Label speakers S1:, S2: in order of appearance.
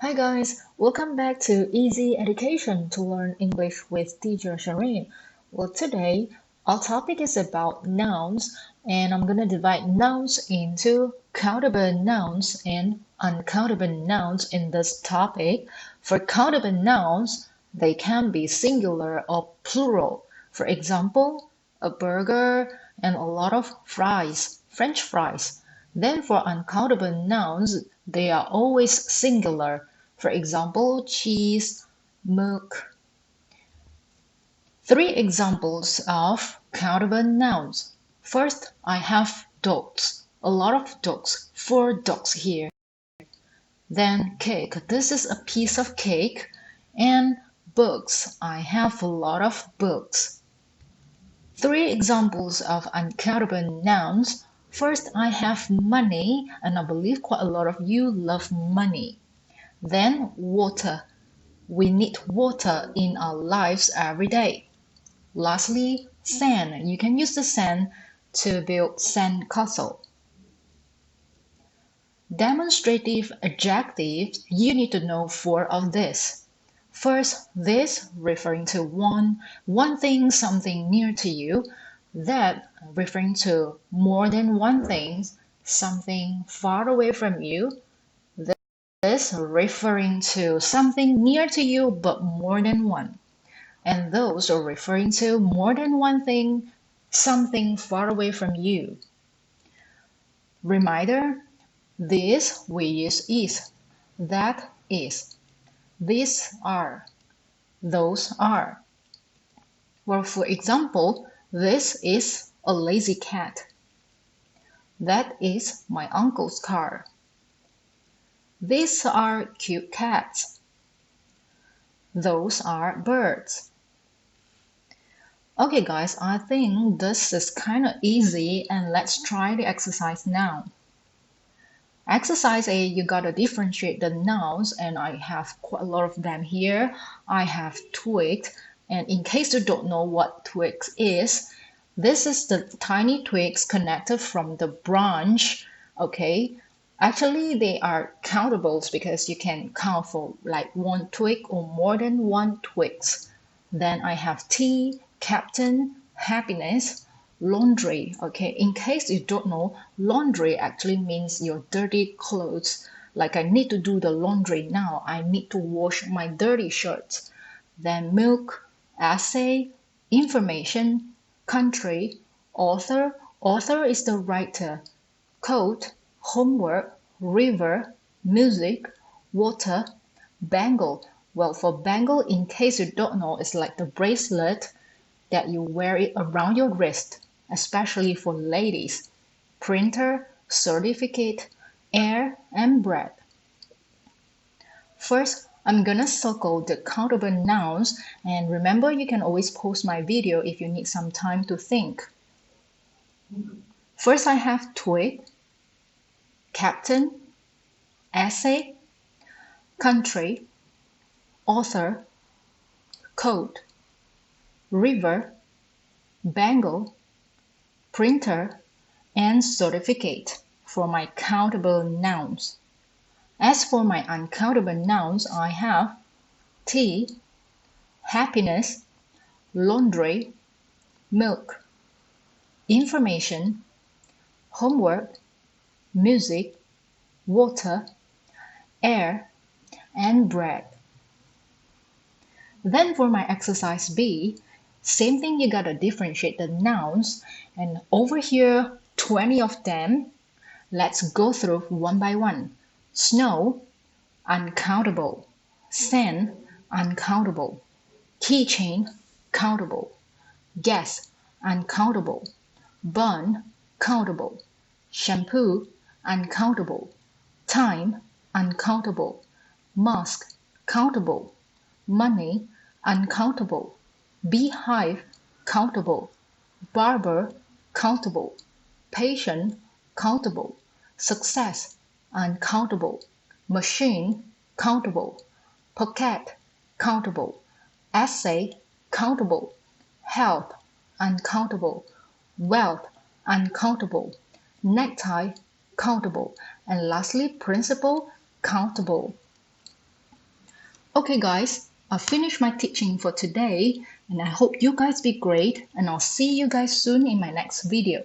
S1: Hi guys, welcome back to Easy Education to learn English with teacher Shireen. Well, today our topic is about nouns, and I'm gonna divide nouns into countable nouns and uncountable nouns in this topic. For countable nouns, they can be singular or plural. For example, a burger and a lot of fries, French fries. Then for uncountable nouns, they are always singular. For example, cheese, milk. 3 examples of countable nouns. First, I have dogs. A lot of dogs. 4 dogs here. Then cake. This is a piece of cake. And books. I have a lot of books. 3 examples of uncountable nouns. First, I have money, and I believe quite a lot of you love money. Then water. We need water in our lives every day. Lastly, sand. You can use the sand to build sand castle. Demonstrative adjectives, you need to know 4 of this. First, this referring to one thing, something near to you. That referring to more than one thing, something far away from you. This referring to something near to you but more than one. And those are referring to more than one thing, something far away from you. Reminder, this we use is, that is, these are, those are. Well, for example, this is a lazy cat. That is my uncle's car. These are cute cats. Those are birds. Okay guys, I think this is kind of easy, and let's try the exercise now. Exercise A, you gotta differentiate the nouns, and I have quite a lot of them here. I have twig, and in case you don't know what twig is, this is the tiny twigs connected from the branch, okay? Actually, they are countables because you can count for like 1 twig or more than 1 twigs. Then I have tea, captain, happiness, laundry. Okay, in case you don't know, laundry actually means your dirty clothes. Like I need to do the laundry now. I need to wash my dirty shirts. Then milk, essay, information, country, author. Author is the writer. Coat, homework, river, music, water, bangle. Well, for bangle, in case you don't know, it's like the bracelet that you wear it around your wrist, especially for ladies. Printer, certificate, air, and bread. First, I'm gonna circle the countable nouns, and remember you can always pause my video if you need some time to think. First, I have twig, captain, essay, country, author, coat, river, bangle, printer, and certificate for my countable nouns. As for my uncountable nouns, I have tea, happiness, laundry, milk, information, homework, music, water, air, and bread. Then for my exercise B, same thing, you gotta differentiate the nouns, and over here 20 of them. Let's go through one by one. Snow, uncountable. Sand, uncountable. Keychain, countable. Gas, uncountable. Bun, countable. Shampoo, uncountable. Time, uncountable. Mask, countable. Money, uncountable. Beehive, countable. Barber, countable. Patient, countable. Success, uncountable. Machine, countable. Pocket, countable. Essay, countable. Health, uncountable. Wealth, uncountable. Necktie, countable. And lastly, principal, countable. Okay guys, I've finished my teaching for today and I hope you guys be great and I'll see you guys soon in my next video.